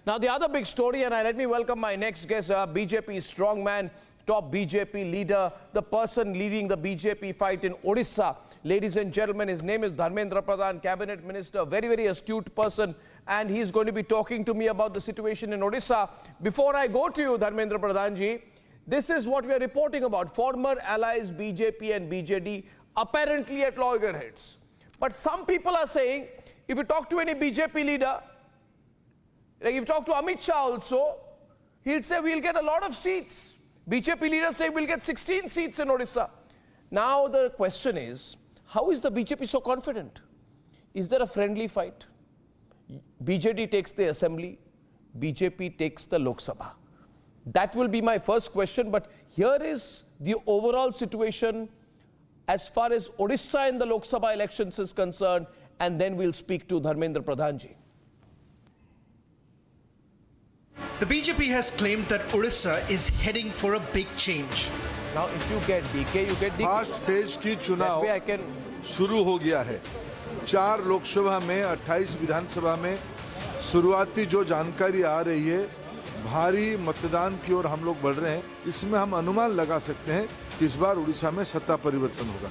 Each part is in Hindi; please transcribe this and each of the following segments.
Now, the other big story, and let me welcome my next guest, BJP strongman, top BJP leader, the person leading the BJP fight in Odisha. Ladies and gentlemen, his name is Dharmendra Pradhan, cabinet minister, very, very astute person, and he's going to be talking to me about the situation in Odisha. Before I go to you, Dharmendra Pradhan ji, this is what we are reporting about. Former allies BJP and BJD apparently at loggerheads. But some people are saying, if you talk to any BJP leader, like if you talk to Amit Shah also, he'll say we'll get a lot of seats. BJP leaders say we'll get 16 seats in Odisha. Now the question is, how is the BJP so confident? Is there a friendly fight? BJD takes the assembly, BJP takes the Lok Sabha. That will be my first question, but here is the overall situation as far as Odisha in the Lok Sabha elections is concerned, and then we'll speak to Dharmendra Pradhan ji. The BJP has claimed that Odisha is heading for a big change. Now, if you get DK, you get DK. First phase की चुनाव That way I can... शुरू हो गया है। 4 लोकसभा में 28 विधानसभा में शुरुआती जो जानकारी आ रही है, भारी मतदान की ओर हम लोग बढ़ रहे हैं। इसमें हम अनुमान लगा सकते हैं कि इस बार उड़ीसा में सत्ता परिवर्तन होगा।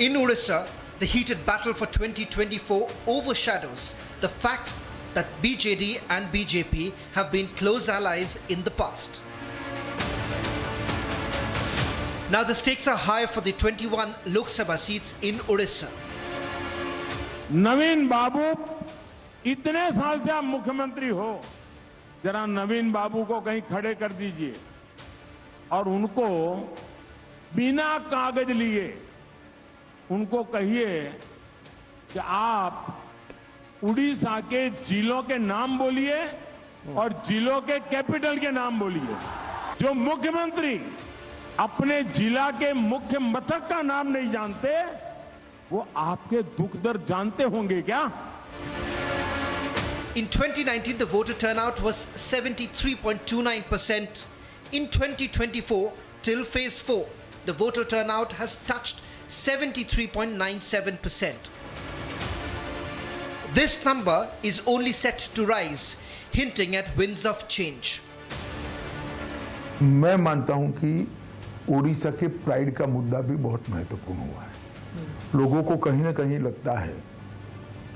In Odisha, the heated battle for 2024 overshadows the fact that BJD and BJP have been close allies in the past. Now the stakes are high for the 21 Lok Sabha seats in Odisha. नवीन बाबू इतने साल से आप मुख्यमंत्री हो, जरा नवीन बाबू को कहीं खड़े कर दीजिए और उनको बिना कागज लिए उनको कहिए कि आप उड़ीसा के जिलों के नाम बोलिए और जिलों के कैपिटल के नाम बोलिए। जो मुख्यमंत्री अपने जिला के मुख्य मथक का नाम नहीं जानते, वो आपके दुख दर्द जानते होंगे क्या? In 2019, the voter turnout was 73.29%. In 2024, till phase 4, the voter turnout has touched 73.97%. This number is only set to rise, hinting at winds of change. मैं मानता हूं कि ओडिशा के प्राइड का मुद्दा भी बहुत महत्वपूर्ण हुआ है। लोगों को कहीं ना कहीं लगता है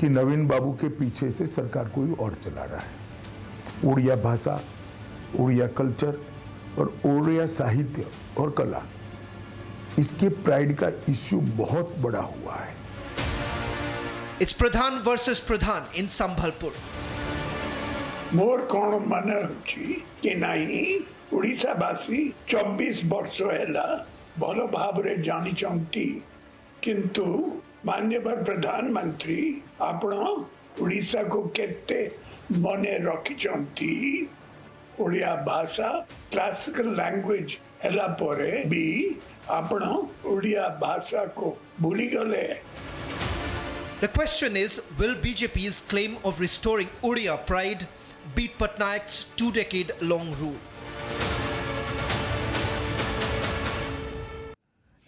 कि नवीन बाबू के पीछे से सरकार कोई और चला रहा है। उड़िया भाषा, उड़िया कल्चर और उड़िया साहित्य और कला, इसके प्राइड का इश्यू बहुत बड़ा हुआ है। It's Pradhan versus Pradhan in Sambhalpur. मोर कौन मन कि नहीं ओडिशावासी 24 वर्ष हैला भल भाव रे जानी चंती, किंतु माननीय प्रधानमंत्री आपण ओडिशा को केते मने रखी चंती। ओडिया भाषा क्लासिकल लैंग्वेज हैला परे भी आपण ओडिया भाषा को भूली गले। The question is, will BJP's claim of restoring Odia pride beat Patnaik's 2-decade-long rule?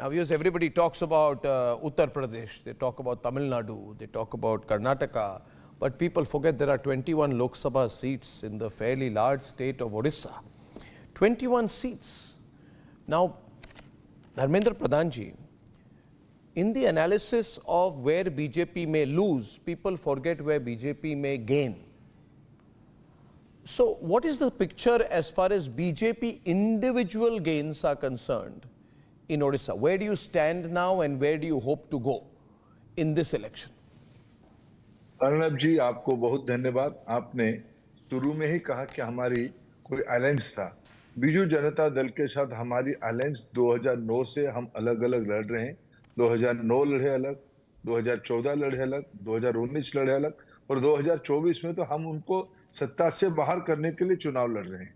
Now, yes, everybody talks about Uttar Pradesh, they talk about Tamil Nadu, they talk about Karnataka, but people forget there are 21 Lok Sabha seats in the fairly large state of Odisha. 21 seats. Now, Dharmendra Pradhan ji, in the analysis of where BJP may lose, people forget where BJP may gain. So, what is the picture as far as BJP individual gains are concerned in Odisha? Where do you stand now and where do you hope to go in this election? Arnab जी, आपको बहुत धन्यवाद। आपने शुरू में ही कहा कि हमारी कोई अलायंस था। बीजू जनता दल के साथ हमारी अलायंस 2009 से हम अलग अलग लड़ रहे हैं। 2009 लड़े अलग, 2014 लड़े अलग, 2019 लड़े अलग और 2024 में तो हम उनको सत्ता से बाहर करने के लिए चुनाव लड़ रहे हैं।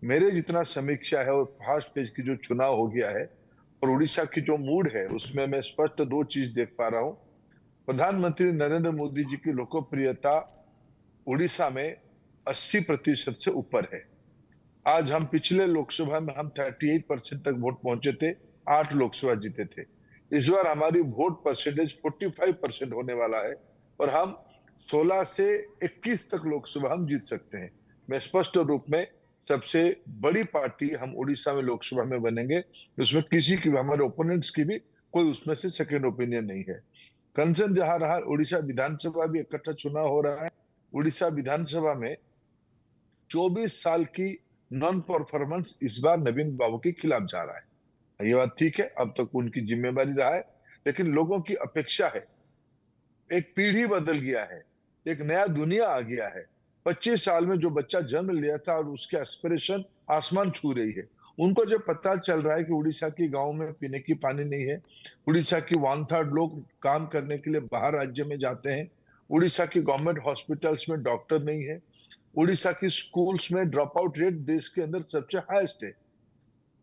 मेरे जितना समीक्षा है और फर्स्ट पेज की जो चुनाव हो गया है और उड़ीसा की जो मूड है, उसमें मैं स्पष्ट 2 चीज देख पा रहा हूं। प्रधानमंत्री नरेंद्र मोदी जी की लोकप्रियता उड़ीसा में 80% से ऊपर है। आज हम पिछले लोकसभा में हम 38% तक वोट पहुंचे थे, 8 लोकसभा जीते थे। इस बार हमारी वोट परसेंटेज 45% होने वाला है और हम 16 से 21 तक लोकसभा हम जीत सकते हैं। मैं स्पष्ट रूप में सबसे बड़ी पार्टी हम उड़ीसा में लोकसभा में बनेंगे, उसमें किसी की, हमारे ओपोनेंट्स की भी कोई उसमें से सेकंड ओपिनियन नहीं है। कंसर्न जहां रहा, उड़ीसा विधानसभा भी इकट्ठा चुनाव हो रहा है। उड़ीसा विधानसभा में 24 साल की नॉन परफॉर्मेंस इस बार नवीन बाबू के खिलाफ जा रहा है। ये बात ठीक है, अब तक उनकी जिम्मेवारी रहा है, लेकिन लोगों की अपेक्षा है, एक पीढ़ी बदल गया है, एक नया दुनिया आ गया है। 25 साल में जो बच्चा जन्म लिया था और उसके एस्पिरेशन आसमान छू रही है, उनको जब पता चल रहा है कि उड़ीसा की गांव में पीने की पानी नहीं है, उड़ीसा की 1/3 लोग काम करने के लिए बाहर राज्य में जाते हैं, उड़ीसा की गवर्नमेंट हॉस्पिटल्स में डॉक्टर नहीं है, उड़ीसा की स्कूल्स में ड्रॉप आउट रेट देश के अंदर सबसे हाईएस्ट है,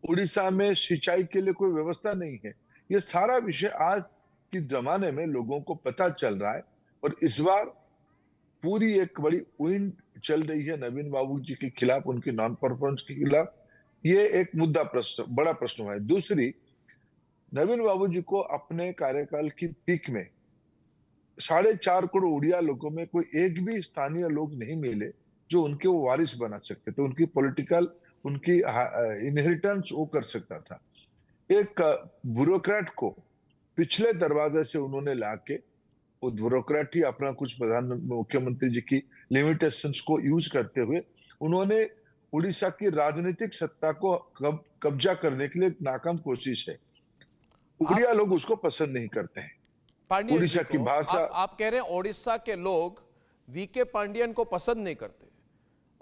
उड़ीसा में सिंचाई के लिए कोई व्यवस्था नहीं है। ये सारा विषय आज के जमाने में लोगों को पता चल रहा है और इस बार पूरी एक बड़ी विंड चल रही है नवीन बाबू जी के खिलाफ, उनकी नॉन परफॉर्मेंस के खिलाफ। ये एक मुद्दा प्रश्न, बड़ा प्रश्न है। दूसरी, नवीन बाबू जी को अपने कार्यकाल की पीक में 4.5 करोड़ उड़िया लोगों में कोई एक भी स्थानीय लोग नहीं मिले जो उनके वो वारिस बना सकते थे, उनकी पॉलिटिकल, उनकी इनहेरिटेंस वो कर सकता था। एक ब्यूरोक्रेट को पिछले दरवाजे से उन्होंने लाके, वो ब्यूरोक्रेट ही अपना कुछ मुख्यमंत्री जी की लिमिटेशंस को यूज करते हुए उन्होंने उड़ीसा की राजनीतिक सत्ता को कब्जा करने के लिए एक नाकाम कोशिश है। उड़िया लोग उसको पसंद नहीं करते हैं। पांडियन उड़ीसा जी की को, भाषा, आप कह रहे हैं उड़ीसा के लोग वीके पांडियन को पसंद नहीं करते,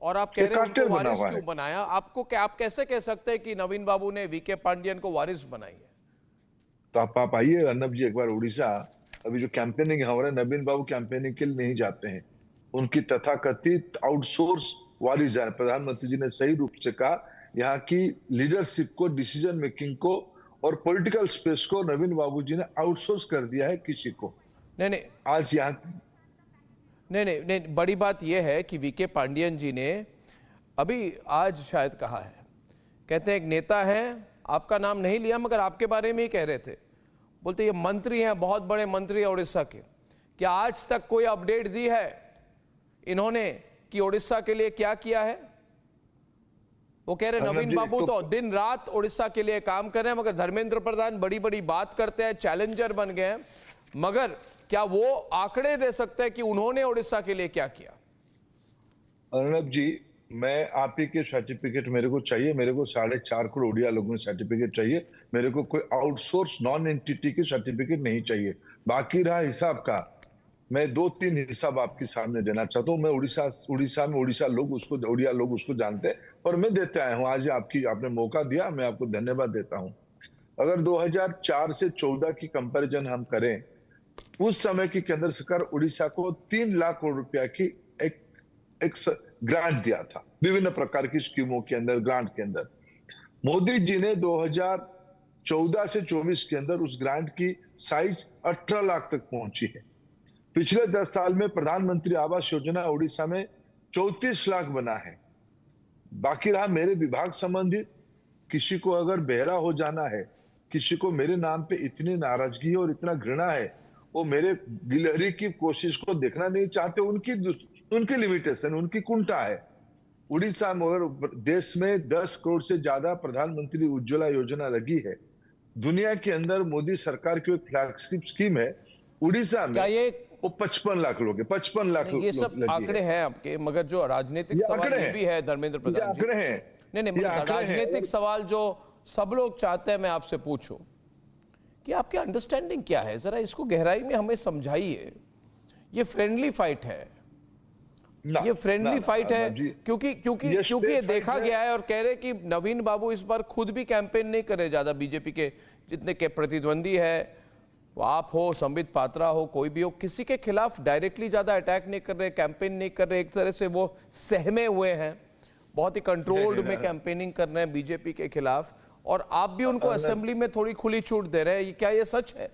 और आप कह रहे हैं उनको वारिस क्यों बनाया? आपको क्या, आप कैसे कह सकते हैं कि नवीन बाबू ने वीके पांडियन को वारिस बनाई है? तो आप आइए अर्नब जी एक बार उड़ीसा। अभी जो कैंपेनिंग हो रहा है, नवीन बाबू कैंपेनिंग के लिए नहीं जाते हैं, उनकी तथाकथित आउटसोर्स वारिस है। प्रधानमंत्री जी ने सही रूप से कहा, यहाँ की लीडरशिप को, डिसीजन मेकिंग को और पॉलिटिकल स्पेस को नवीन बाबू जी ने आउटसोर्स कर दिया है किसी को। नहीं, आज यहाँ नहीं, बड़ी बात यह है कि वीके पांडियन जी ने अभी आज शायद कहा है, कहते हैं एक नेता है, आपका नाम नहीं लिया मगर आपके बारे में ही कह रहे थे, बोलते ये मंत्री हैं, बहुत बड़े मंत्री हैं उड़ीसा के। क्या आज तक कोई अपडेट दी है इन्होंने कि उड़ीसा के लिए क्या किया है? वो कह रहे नवीन बाबू तो दिन रात उड़ीसा के लिए काम कर रहे हैं, मगर धर्मेंद्र प्रधान बड़ी बड़ी बात करते हैं, चैलेंजर बन गए हैं, मगर क्या वो आंकड़े दे सकते हैं कि उन्होंने उड़ीसा के लिए क्या किया? अर्नब जी, मैं आप ही के सर्टिफिकेट मेरे को चाहिए, मेरे को 4.5 करोड़ उड़िया लोगों में सर्टिफिकेट चाहिए, मेरे को कोई आउटसोर्स नॉन एंटिटी की सर्टिफिकेट नहीं चाहिए। बाकी रहा हिसाब का, मैं 2-3 हिसाब आपके सामने देना चाहता हूँ। मैं उड़ीसा में उड़िया लोग उसको जानते हैं और मैं देते आया हूँ। आज आपने मौका दिया, मैं आपको धन्यवाद देता हूँ। अगर 2004 से 14 की कंपैरिजन हम करें, उस समय की केंद्र सरकार उड़ीसा को 3 लाख करोड़ रुपया की एक ग्रांट दिया था, विभिन्न प्रकार की स्कीमों के अंदर, ग्रांट के अंदर। मोदी जी ने 2014 से 24 के अंदर उस ग्रांट की साइज 18 लाख तक पहुंची है। पिछले 10 साल में प्रधानमंत्री आवास योजना उड़ीसा में 34 लाख बना है। बाकी रहा मेरे विभाग संबंधित, किसी को अगर बेहरा हो जाना है, किसी को मेरे नाम पे इतनी नाराजगी और इतना घृणा है, वो मेरे गिलहरी की कोशिश को देखना नहीं चाहते, उनकी लिमिटेशन, उनकी कुंठा है। उड़ीसा में अगर देश में 10 करोड़ से ज्यादा प्रधानमंत्री उज्ज्वला योजना लगी है, दुनिया के अंदर मोदी सरकार की एक फ्लैगशिप स्कीम है, उड़ीसा में वो 55 लाख लोग, 55 लाख लोग। ये सब आंकड़े हैं आपके, मगर जो राजनीतिक सवाल ये भी है धर्मेंद्र प्रधान जी, आंकड़े हैं। नहीं, राजनीतिक सवाल जो सब लोग चाहते हैं मैं आपसे पूछूं कि आपकी अंडरस्टैंडिंग क्या है, जरा इसको गहराई में हमें समझाइए। ये फ्रेंडली फाइट है, ये फ्रेंडली फाइट है क्योंकि ये देखा गया है, और कह रहे कि नवीन बाबू इस बार खुद भी कैंपेन नहीं कर रहे ज्यादा, बीजेपी के जितने के प्रतिद्वंदी है, वो आप हो, संबित पात्रा हो, कोई भी हो, किसी के खिलाफ डायरेक्टली ज्यादा अटैक नहीं कर रहे, कैंपेन नहीं कर रहे, एक तरह से वो सहमे हुए हैं, बहुत ही कंट्रोल्ड में कैंपेनिंग कर रहे हैं बीजेपी के खिलाफ, और आप भी उनको असेंबली में थोड़ी खुली छूट दे रहे हैं। क्या ये सच है?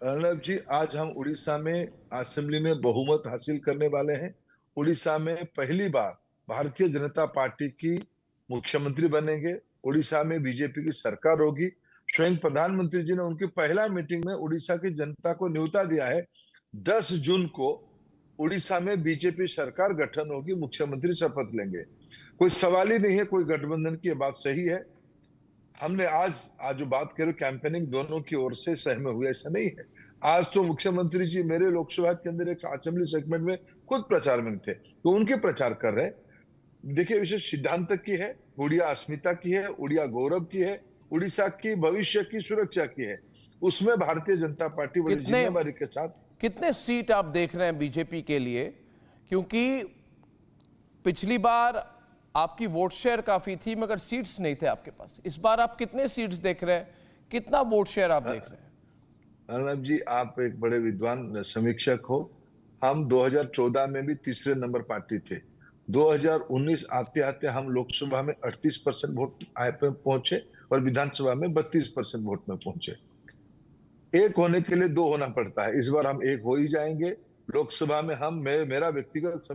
अर्नब जी, आज हम उड़ीसा में असेंबली में बहुमत हासिल करने वाले हैं। उड़ीसा में पहली बार भारतीय जनता पार्टी की मुख्यमंत्री बनेंगे, उड़ीसा में बीजेपी की सरकार होगी। स्वयं प्रधानमंत्री जी ने उनकी पहला मीटिंग में उड़ीसा की जनता को न्योता दिया है 10 जून को उड़ीसा में बीजेपी सरकार गठन होगी, मुख्यमंत्री शपथ लेंगे। कोई सवाल ही नहीं है कोई गठबंधन की, बात सही है। हमने आज जो बात करें कैंपेनिंग दोनों की ओर से सहमे हुए, ऐसा नहीं है। आज तो मुख्यमंत्री जी मेरे लोकसभा के अंदर एक असेंबली सेगमेंट में खुद प्रचार में थे, तो उनके प्रचार कर रहे हैं। देखिए, विषय सिद्धांत की है, उड़िया अस्मिता की है, उड़िया गौरव की है, उड़ीसा की भविष्य की सुरक्षा की है। उसमें भारतीय जनता पार्टी बड़ी जिम्मेदारी के साथ। कितने सीट आप देख रहे हैं बीजेपी के लिए? क्योंकि पिछली बार आपकी वोट शेयर काफी थी मगर सीट्स नहीं थे आपके पास। इस बार आप कितने सीट्स देख रहे हैं, कितना वोट शेयर आप देख रहे हैं? अर्नब जी, आप एक बड़े विद्वान समीक्षक हो। हम 2014 में भी तीसरे नंबर पार्टी थे। 2019 आते आते हम लोकसभा में 38% वोट पे पहुंचे और विधानसभा में 32% वोट में पहुंचे। एक होने के लिए दो होना पड़ता है। इस बार हम एक हो ही जाएंगे। लोकसभा में मेरा व्यक्तिगत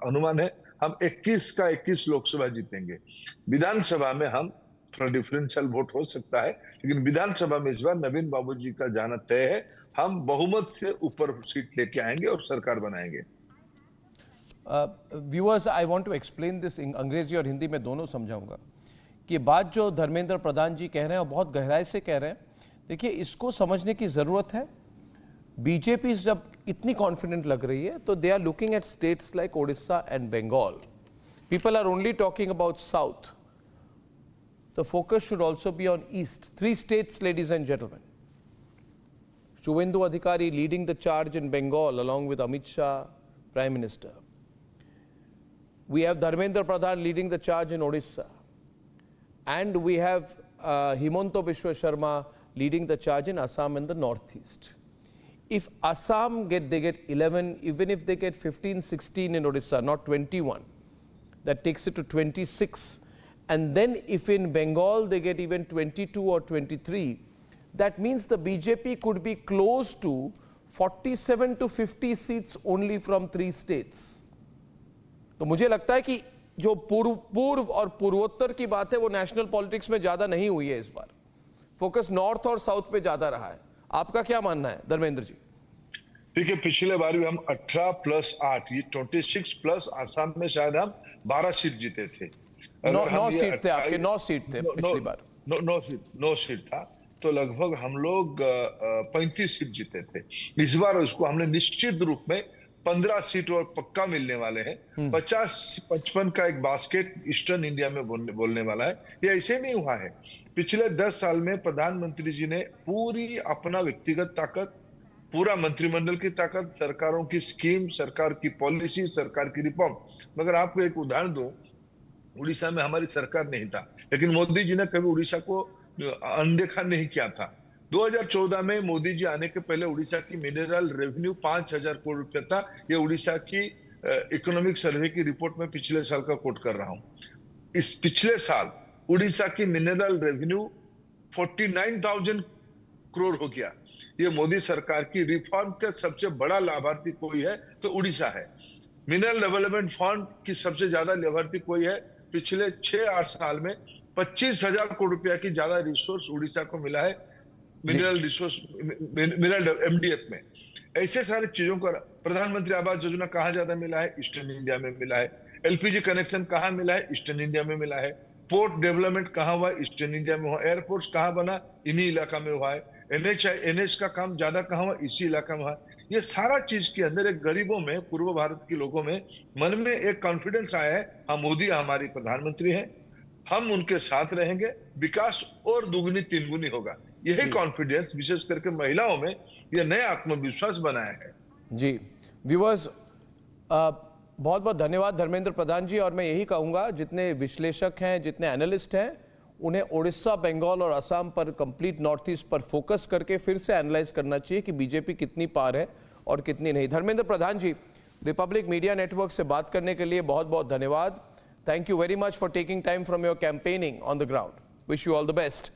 अनुमान है हम 21 का 21 लोकसभा जीतेंगे। विधानसभा में हम थोड़ा डिफरेंशियल वोट हो सकता है, लेकिन विधानसभा में इस बार नवीन बाबू जी का जाना तय है। हम बहुमत से ऊपर सीट लेके आएंगे और सरकार बनाएंगे। Viewers, I want to explain this, Angrezi और हिंदी में दोनों समझाऊंगा कि बात जो धर्मेंद्र प्रधान जी कह रहे हैं और बहुत गहराई से कह रहे हैं। देखिए, इसको समझने की जरूरत है। बीजेपी जब इतनी कॉन्फिडेंट लग रही है तो they are looking at states like Odisha and Bengal. People are only talking about south. The focus should also be on East. 3 states, ladies and gentlemen. Shubhendu Adhikari leading the charge in Bengal along with Amit Shah, Prime Minister. We have Dharmendra Pradhan leading the charge in Odisha. And we have Himanta Biswa Sharma leading the charge in Assam and the Northeast. If Assam they get 11, even if they get 15, 16 in Odisha, not 21, that takes it to 26. And then if in Bengal they get even 22 or 23, that means the BJP could be close to 47 to 50 seats only from 3 states. तो मुझे लगता है कि जो पूर्व और पूर्वोत्तर की बात है वो नेशनल पॉलिटिक्स में ज्यादा नहीं हुई है। इस बार फोकस नॉर्थ और साउथ पे ज्यादा रहा है। आपका क्या मानना है धर्मेंद्र जी? देखिए, पिछले बार भी हम 18 + 8 ये 26 प्लस आसाम में शायद हम 12 सीट जीते थे। 9 सीट थे आपके, 9 सीट थे पिछली बार। 9 सीट था, तो लगभग हम लोग 35 सीट जीते थे। इस बार उसको हमने निश्चित रूप में 15 सीट और पक्का मिलने वाले हैं। 50-55 का एक बास्केट ईस्टर्न इंडिया में बोलने वाला है। ये ऐसे नहीं हुआ है। पिछले 10 साल में प्रधानमंत्री जी ने पूरी अपना व्यक्तिगत ताकत, पूरा मंत्रिमंडल की ताकत, सरकारों की स्कीम, सरकार की पॉलिसी, सरकार की रिफॉर्म। मगर आपको एक उदाहरण दूं, उड़ीसा में हमारी सरकार नहीं था, लेकिन मोदी जी ने कभी उड़ीसा को अनदेखा नहीं किया था। 2014 में मोदी जी आने के पहले उड़ीसा की मिनरल रेवेन्यू 5000 करोड़ रुपया था। ये उड़ीसा की इकोनॉमिक सर्वे की रिपोर्ट में पिछले साल का कोट कर रहा हूं। इस पिछले साल उड़ीसा की मिनरल रेवेन्यू 49,000 करोड़ हो गया। ये मोदी सरकार की रिफॉर्म का सबसे बड़ा लाभार्थी कोई है तो उड़ीसा है। मिनरल डेवलपमेंट फंड की सबसे ज्यादा लाभार्थी कोई है? पिछले 6-8 साल में 25,000 करोड़ रुपया की ज्यादा रिसोर्स उड़ीसा को मिला है मिनरल रिसोर्स, मिनरल MDF में। ऐसे सारे चीजों का प्रधानमंत्री आवास योजना कहाँ ज्यादा मिला है? ईस्टर्न इंडिया में मिला है। LPG कनेक्शन कहाँ मिला है? ईस्टर्न इंडिया में मिला है। पोर्ट डेवलपमेंट कहाँ हुआ? ईस्टर्न इंडिया में हुआ। एयरपोर्ट्स कहाँ बना? इन्हीं इलाका में हुआ है। NH का काम ज्यादा कहाँ हुआ? इसी इलाका में हुआ। ये सारा चीज के अंदर एक गरीबों में, पूर्व भारत के लोगों में मन में एक कॉन्फिडेंस आया है, हाँ मोदी हमारी प्रधानमंत्री हैं, हम उनके साथ रहेंगे, विकास और दुगनी तिगुनी होगा। यही कॉन्फिडेंस विशेष करके महिलाओं में यह नया आत्मविश्वास बनाया है। जी व्यूअर्स, बहुत बहुत धन्यवाद धर्मेंद्र प्रधान जी। और मैं यही कहूंगा, जितने विश्लेषक हैं, जितने एनालिस्ट हैं, उन्हें ओडिशा, बंगाल और असम पर, कंप्लीट नॉर्थ ईस्ट पर फोकस करके फिर से एनालाइज करना चाहिए कि बीजेपी कितनी पार है और कितनी नहीं। धर्मेंद्र प्रधान जी, रिपब्लिक मीडिया नेटवर्क से बात करने के लिए बहुत बहुत धन्यवाद। Thank you very much for taking time from your campaigning on the ground. Wish you all the best.